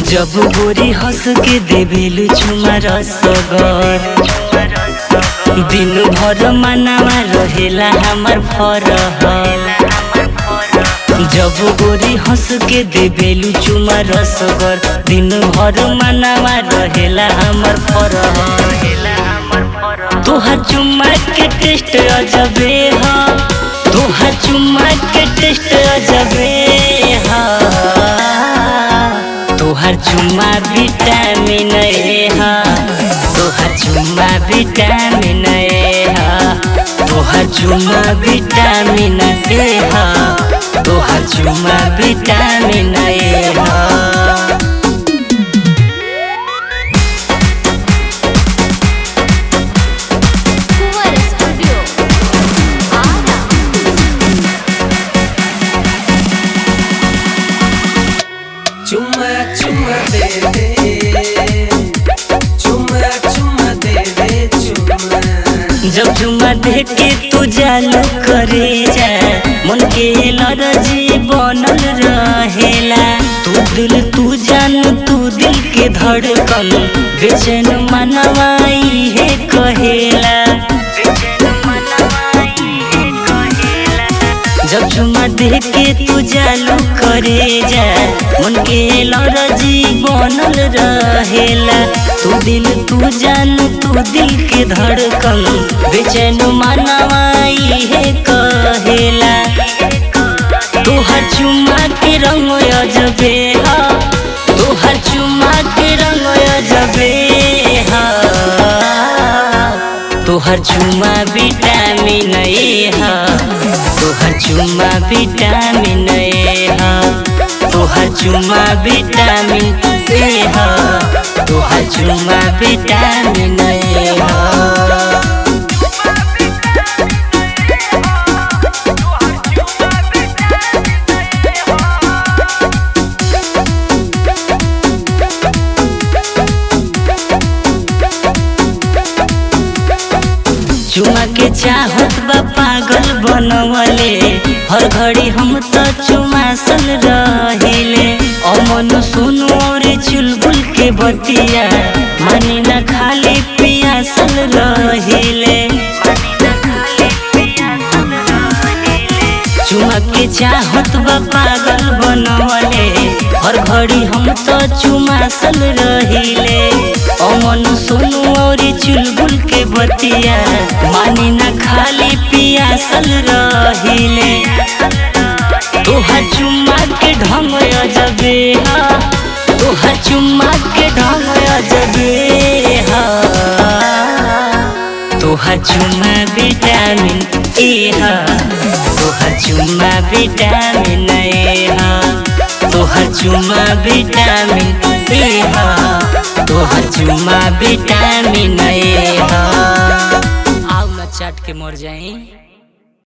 जब गोरी हंस के देवेलु चुमा रसगर दिन भर मनावा रहेला हमार फरहर। जब गोरी हंस के देवेलु चुमा रसगर दिन भर मनावा रहेला हमार फरहर। तोहार चुम्मा के टेस्ट अजबे ह, तोहार चुम्मा के टेस्ट अजबे ह। तोहार चुम्मा विटामिन ए हा, तोहार चुम्मा विटामिन ए हा, तोहार चुम्मा विटामिन ए हा, तोहार चुम्मा विटामिन ए हा। चुम्मा चुम्मा दे दे, चुम्मा चुम्मा दे दे चुम्मा। जब चुम्मा दे के तू जालू करे जा मन के लरजी बनल रहेला। तू दिल तू जान तू दिल के धड़कन बेचैन मनवाई है कहेला। जब चुम्मा दे के तू जालू करे जा मन के लरजी बनल रहेला। तू दिल तू जान तू दिल के धड़कन बेचैन मनवाई है कहेला। तोहार चुम्मा के रंग अजबे हा, तोहार चुम्मा के रंग अजबे हा। तोहार चुम्मा विटामिन ए हा, तोहार चुम्मा विटामिन ए हा, तोहार चुम्मा विटामिन ए हा, तोहार चुम्मा विटामिन ए हा। चुमा के चाहत बा पागल बनवले, हर घड़ी हम तो चुमासल रहिले। अमन सुनो रे चुलबुल के बतिया मानी न खाली पियासल रहिले। चुमा के चाहत बा पागल बनवले, हर घड़ी हम तो चुमासल रहिले। अमन सुनो रे चुलबुल के बतिया मानी न खाली पियासल रहिले। तोहार चुम्मा के ढंग अजबे हा, तोहार चुम्मा के ढंग अजबे हा। तोहार चुम्मा विटामिन ए हा, तोहार चुम्मा विटामिन ए हा, तोहार चुम्मा विटामिन ए हा, तोहार चुम्मा विटामिन ए हा। आओ ना चाट के मर जाए।